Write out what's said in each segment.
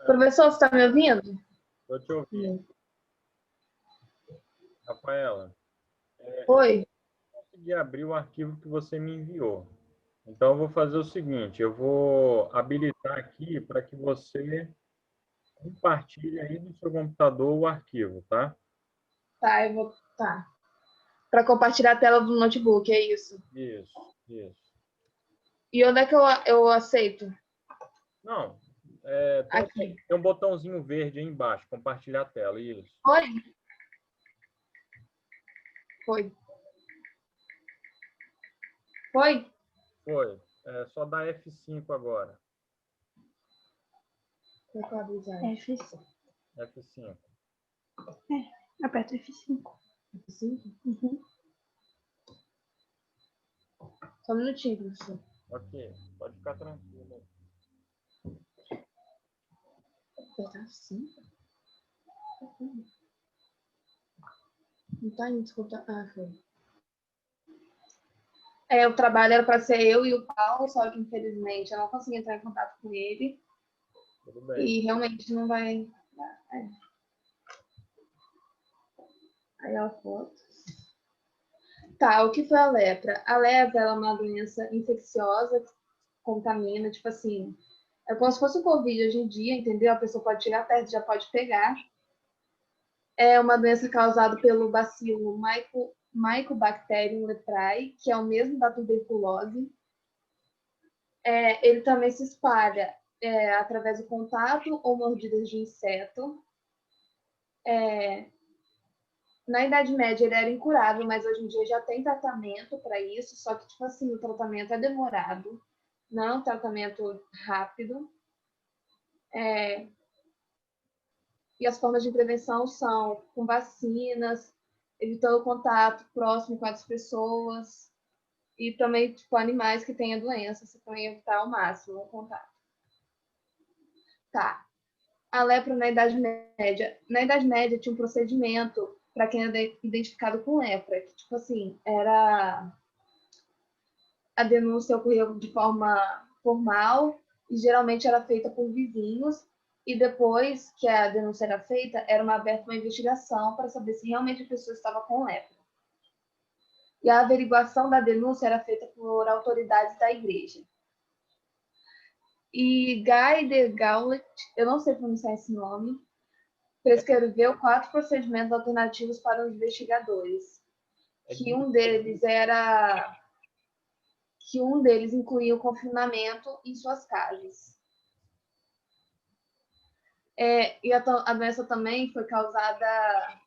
Professor, você está me ouvindo? Estou te ouvindo. Rafaela, Oi. consegui abrir o arquivo que você me enviou. Então, eu vou fazer o seguinte, eu vou habilitar aqui para que você compartilhe aí no seu computador o arquivo, tá? Tá, eu vou. Tá. Para compartilhar a tela do notebook, é isso. Isso. E onde é que eu aceito? Não, Aqui. tem um botãozinho verde aí embaixo, compartilhar a tela, isso. Oi? Foi. Foi? Foi. É só dar F5 agora. F5. F5. Aperta F5. F5? Uhum. Só um minutinho, professor. Ok, pode ficar tranquilo. Apertar F5? Não tá indo escutar. Ah, foi. O trabalho era para ser eu e o Paulo, só que infelizmente eu não consegui entrar em contato com ele. Tudo bem. E realmente não vai. Aí a foto. Tá, o que foi a lepra? A lepra ela é uma doença infecciosa que contamina, tipo assim, é como se fosse o Covid hoje em dia, entendeu? A pessoa pode chegar perto, já pode pegar. É uma doença causada pelo bacilo Mycobacterium leprae, que é o mesmo da tuberculose. Ele também se espalha através do contato ou mordidas de inseto. Na Idade Média ele era incurável, mas hoje em dia já tem tratamento para isso, só que, tipo assim, o tratamento é demorado, não é um tratamento rápido. E as formas de prevenção são com vacinas, evitando o contato próximo com as pessoas, e também, tipo, animais que têm a doença, você também evitar ao máximo o contato. Tá. A lepra na Idade Média. Na Idade Média tinha um procedimento para quem era identificado com lepra, que, tipo assim, era a denúncia ocorria de forma formal e geralmente era feita por vizinhos, e depois que a denúncia era feita, era aberta uma investigação para saber se realmente a pessoa estava com lepra. E a averiguação da denúncia era feita por autoridades da igreja. E Guy de Gaulle, eu não sei pronunciar esse nome, prescreveu 4 procedimentos alternativos para os investigadores, que um deles incluía o confinamento em suas casas. E a doença também foi causada,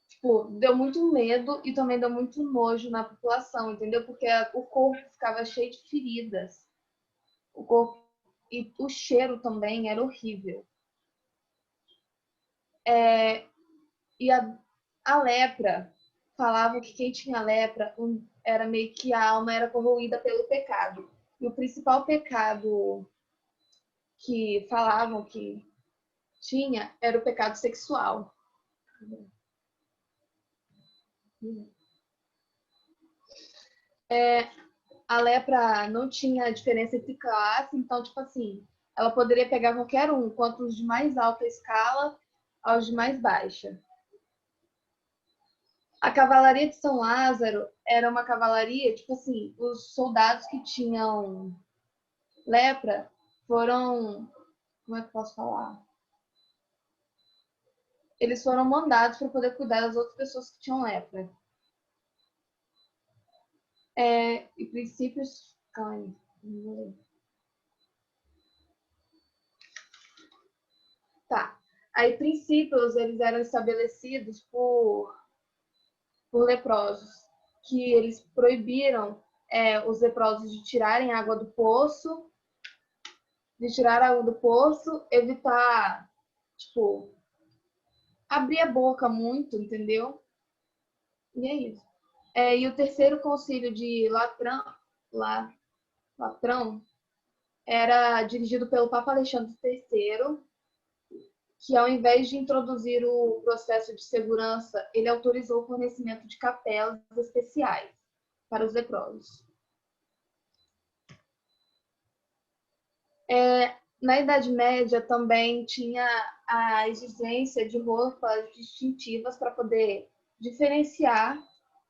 tipo, deu muito medo e também deu muito nojo na população, entendeu? Porque o corpo ficava cheio de feridas. O corpo e o cheiro também era horrível. E a lepra, falava que quem tinha lepra era meio que a alma era corroída pelo pecado. E o principal pecado que falavam que tinha era o pecado sexual. A lepra não tinha diferença entre classe, então, tipo assim, ela poderia pegar qualquer um, quanto os de mais alta escala aos de mais baixa. A cavalaria de São Lázaro era uma cavalaria, tipo assim, os soldados que tinham lepra foram, como é que eu posso falar? Eles foram mandados para poder cuidar das outras pessoas que tinham lepra. E princípios. Ai, tá. Aí, princípios, eles eram estabelecidos por leprosos, que eles proibiram os leprosos de tirarem água do poço, evitar, tipo, abrir a boca muito, entendeu? E é isso. E o terceiro concílio de Latrão era dirigido pelo Papa Alexandre III, que ao invés de introduzir o processo de segurança, ele autorizou o fornecimento de capelas especiais para os leprosos. Na Idade Média também tinha a exigência de roupas distintivas para poder diferenciar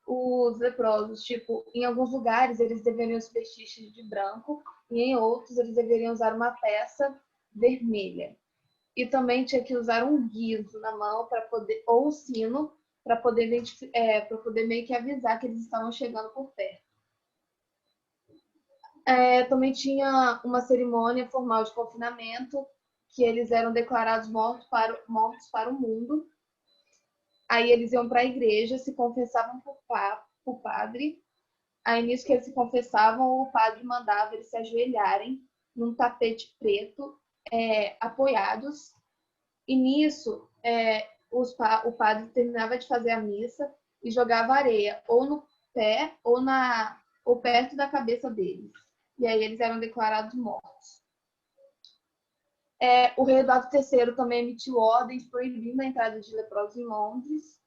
os leprosos. Tipo, em alguns lugares eles deveriam se vestir de branco e em outros eles deveriam usar uma peça vermelha. E também tinha que usar um guizo na mão para poder, ou um sino, para poder, para poder meio que avisar que eles estavam chegando por perto. Também tinha uma cerimônia formal de confinamento, que eles eram declarados mortos para o mundo. Aí eles iam para a igreja, se confessavam para o padre. Aí nisso que eles se confessavam, o padre mandava eles se ajoelharem num tapete preto, apoiados. E nisso, o padre terminava de fazer a missa e jogava areia ou no pé ou perto da cabeça deles. E aí eles eram declarados mortos. O rei Eduardo III também emitiu ordens proibindo a entrada de leprosos em Londres.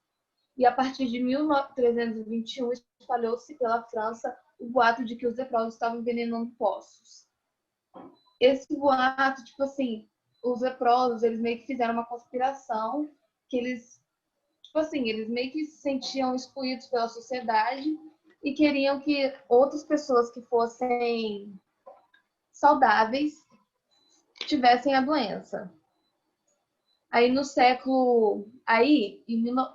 E a partir de 1321 espalhou-se pela França o boato de que os leprosos estavam envenenando poços. Esse boato, tipo assim, os leprosos, eles meio que fizeram uma conspiração que eles, tipo assim, eles meio que se sentiam excluídos pela sociedade e queriam que outras pessoas que fossem saudáveis tivessem a doença. Aí no século, em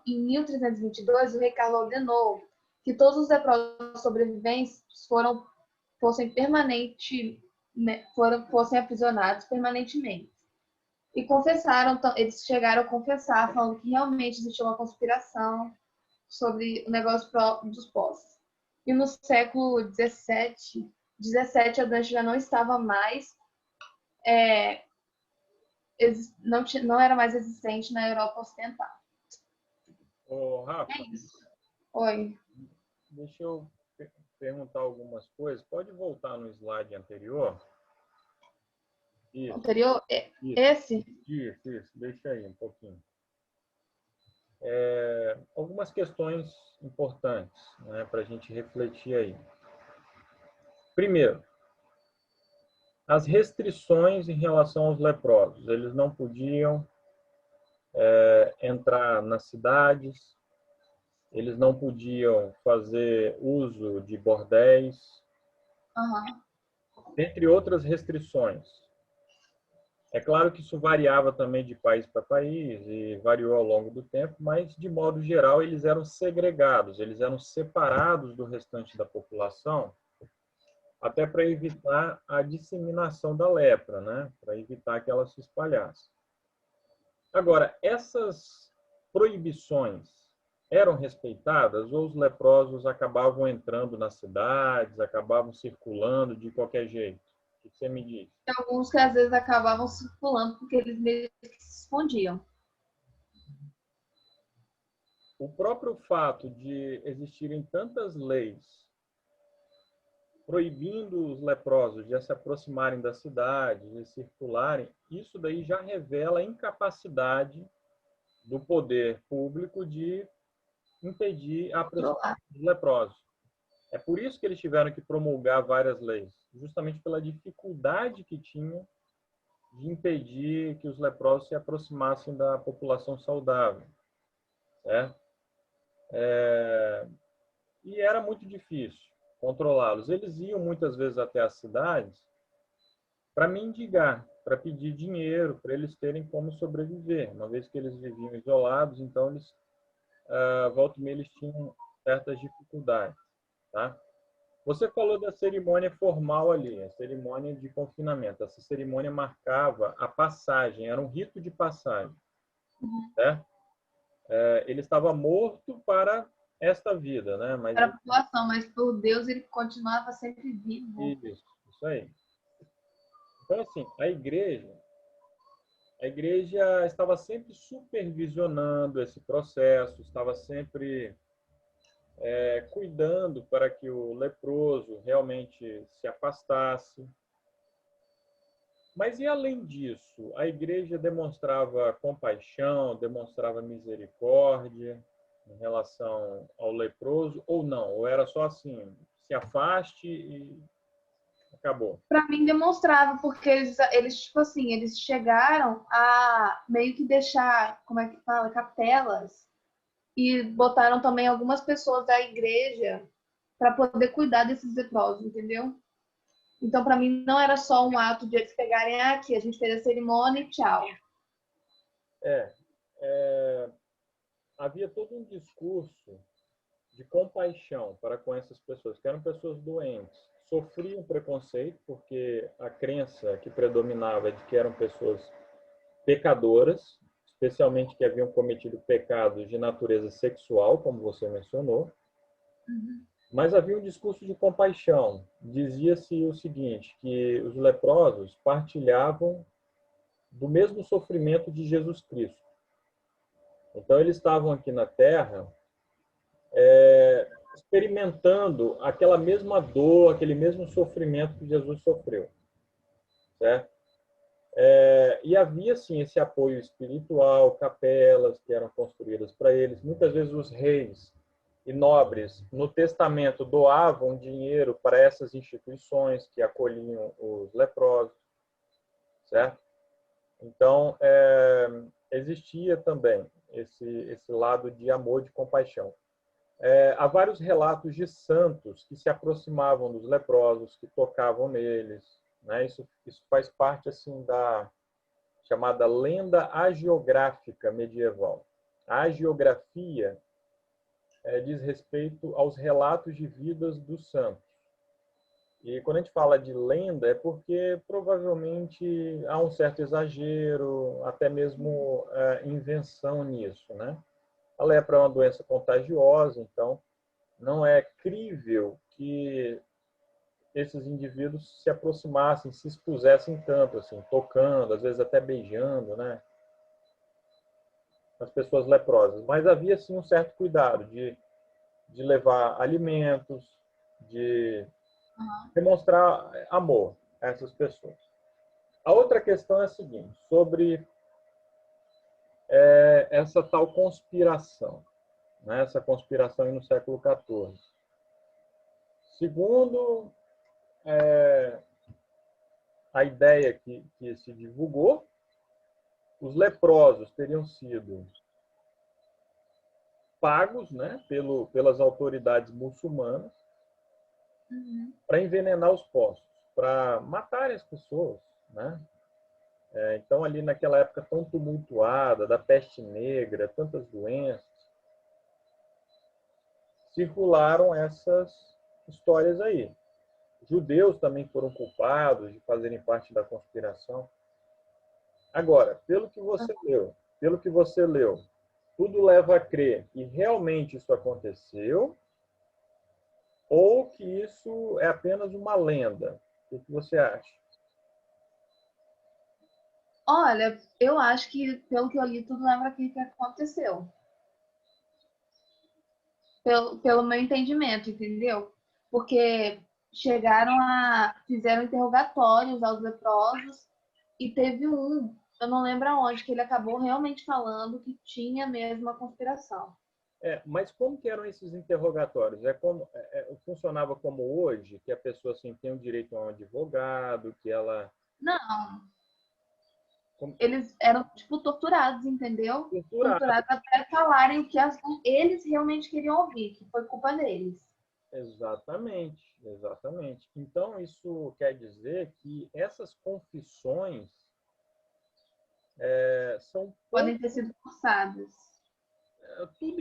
1322, o rei Carlos ordenou que todos os leprosos sobreviventes fossem aprisionados permanentemente. E eles chegaram a confessar, falando que realmente existia uma conspiração sobre o negócio dos poços. E no século XVII, a doença já não estava mais, não era mais existente na Europa Ocidental. Ô, Rafa, É isso. Oi. deixa eu perguntar algumas coisas. Pode voltar no slide anterior? Isso. Anterior? Isso. Esse? Isso. Deixa aí um pouquinho. Algumas questões importantes, né, para a gente refletir aí. Primeiro, as restrições em relação aos leprosos. Eles não podiam entrar nas cidades, eles não podiam fazer uso de bordéis, entre outras restrições. É claro que isso variava também de país para país e variou ao longo do tempo, mas, de modo geral, eles eram segregados, eles eram separados do restante da população, até para evitar a disseminação da lepra, né? Para evitar que ela se espalhasse. Agora, essas proibições eram respeitadas ou os leprosos acabavam entrando nas cidades, acabavam circulando de qualquer jeito? O que você me diz? Tem alguns que às vezes acabavam circulando porque eles meio que se escondiam. O próprio fato de existirem tantas leis proibindo os leprosos de se aproximarem da cidade, de circularem, isso daí já revela a incapacidade do poder público de impedir a aproximação dos leprosos. É por isso que eles tiveram que promulgar várias leis, justamente pela dificuldade que tinham de impedir que os leprosos se aproximassem da população saudável. Certo? E era muito difícil controlá-los. Eles iam muitas vezes até as cidades para mendigar, para pedir dinheiro, para eles terem como sobreviver. Uma vez que eles viviam isolados, então eles, volta e meia, eles tinham certas dificuldades. Tá? Você falou da cerimônia formal ali, a cerimônia de confinamento. Essa cerimônia marcava a passagem, era um rito de passagem. Certo? Ele estava morto para esta vida, né? Mas para a população, mas por Deus ele continuava sempre vivo. Isso aí. Então, assim, a igreja estava sempre supervisionando esse processo, estava sempre cuidando para que o leproso realmente se afastasse. Mas e além disso, a igreja demonstrava compaixão, demonstrava misericórdia em relação ao leproso ou não? Ou era só assim, se afaste e Acabou. Para mim demonstrava, porque eles, tipo assim, eles chegaram a meio que deixar, como é que fala, capelas, e botaram também algumas pessoas da igreja para poder cuidar desses leprosos, entendeu? Então, para mim, não era só um ato de eles pegarem aqui, a gente fez a cerimônia e tchau. Havia todo um discurso de compaixão para com essas pessoas, que eram pessoas doentes, sofriam preconceito, porque a crença que predominava é de que eram pessoas pecadoras, especialmente que haviam cometido pecados de natureza sexual, como você mencionou. Mas havia um discurso de compaixão. Dizia-se o seguinte, que os leprosos partilhavam do mesmo sofrimento de Jesus Cristo. Então, eles estavam aqui na Terra experimentando aquela mesma dor, aquele mesmo sofrimento que Jesus sofreu. Certo? E havia, sim, esse apoio espiritual, capelas que eram construídas para eles. Muitas vezes os reis e nobres, no testamento, doavam dinheiro para essas instituições que acolhiam os leprosos, certo? Então, existia também esse lado de amor, de compaixão. Há vários relatos de santos que se aproximavam dos leprosos, que tocavam neles, né? Isso faz parte assim da chamada lenda hagiográfica medieval. A hagiografia diz respeito aos relatos de vidas dos santos. E quando a gente fala de lenda, é porque provavelmente há um certo exagero, até mesmo invenção nisso, né? A lepra é uma doença contagiosa, então não é crível que esses indivíduos se aproximassem, se expusessem tanto, assim, tocando, às vezes até beijando, né? As pessoas leprosas. Mas havia, sim, um certo cuidado de levar alimentos, de demonstrar amor a essas pessoas. A outra questão é a seguinte, sobre essa tal conspiração, né? Essa conspiração aí no século XIV. Segundo a ideia que se divulgou, os leprosos teriam sido pagos, né, pelas autoridades muçulmanas para envenenar os poços, para matarem as pessoas, né? Então, ali naquela época tão tumultuada, da peste negra, tantas doenças, circularam essas histórias aí. Judeus também foram culpados de fazerem parte da conspiração. Agora, pelo que você leu, tudo leva a crer que realmente isso aconteceu ou que isso é apenas uma lenda? O que você acha? Olha, eu acho que, pelo que eu li, tudo lembra o que aconteceu. Pelo meu entendimento, entendeu? Porque fizeram interrogatórios aos leprosos e teve eu não lembro aonde, que ele acabou realmente falando que tinha mesmo a conspiração. Mas como que eram esses interrogatórios? Funcionava como hoje, que a pessoa assim, tem o direito a um advogado, que ela... Não, eles eram, tipo, torturados, entendeu? Torturados até falarem o que eles realmente queriam ouvir, que foi culpa deles. Exatamente, exatamente. Então, isso quer dizer que essas confissões são... Podem ter sido forçadas. Tudo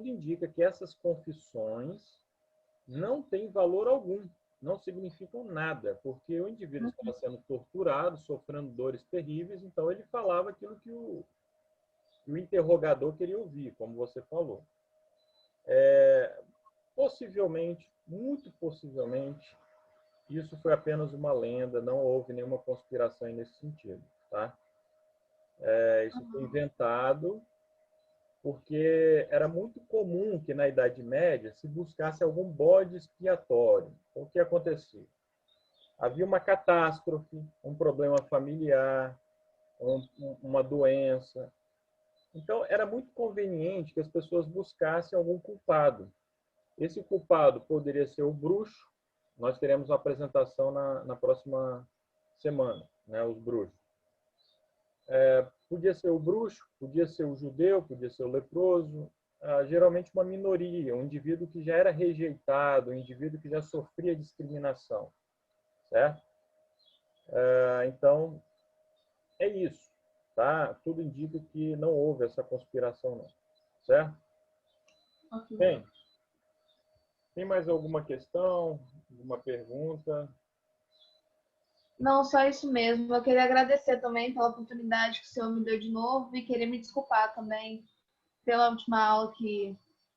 indica que essas confissões não têm valor algum, não significam nada, porque o indivíduo estava sendo torturado, sofrendo dores terríveis, então ele falava aquilo que o interrogador queria ouvir, como você falou. Possivelmente, muito possivelmente, isso foi apenas uma lenda, não houve nenhuma conspiração nesse sentido, tá? Isso foi inventado porque era muito comum que na Idade Média se buscasse algum bode expiatório. Então, o que acontecia? Havia uma catástrofe, um problema familiar, uma doença. Então, era muito conveniente que as pessoas buscassem algum culpado. Esse culpado poderia ser o bruxo, nós teremos uma apresentação na próxima semana, né, os bruxos. Podia ser o bruxo, podia ser o judeu, podia ser o leproso, geralmente uma minoria, um indivíduo que já era rejeitado, um indivíduo que já sofria discriminação, certo? Então, é isso, tá? Tudo indica que não houve essa conspiração, não, certo? Ok. Bem, tem mais alguma questão, alguma pergunta? Não, só isso mesmo. Eu queria agradecer também pela oportunidade que o senhor me deu de novo e queria me desculpar também pela última aula que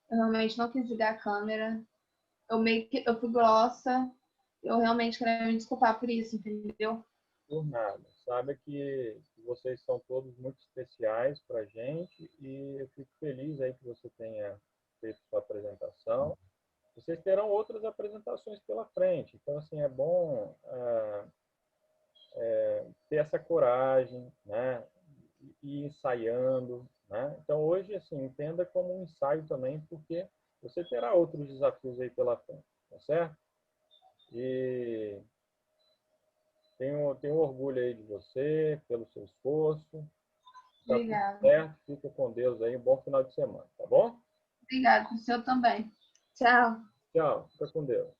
eu realmente não quis ligar a câmera. Eu fui grossa. Eu realmente queria me desculpar por isso, entendeu? Por nada. Saiba que vocês são todos muito especiais para a gente e eu fico feliz aí que você tenha feito sua apresentação. Vocês terão outras apresentações pela frente. Então, assim, é bom ter essa coragem, né? E ir ensaiando, né? Então, hoje, assim, entenda como um ensaio também, porque você terá outros desafios aí pela frente, tá certo? E tenho orgulho aí de você, pelo seu esforço. Tá tudo Obrigada. certo, fica com Deus aí, um bom final de semana, tá bom? Obrigada, o senhor também. Tchau. Tchau, fica com Deus.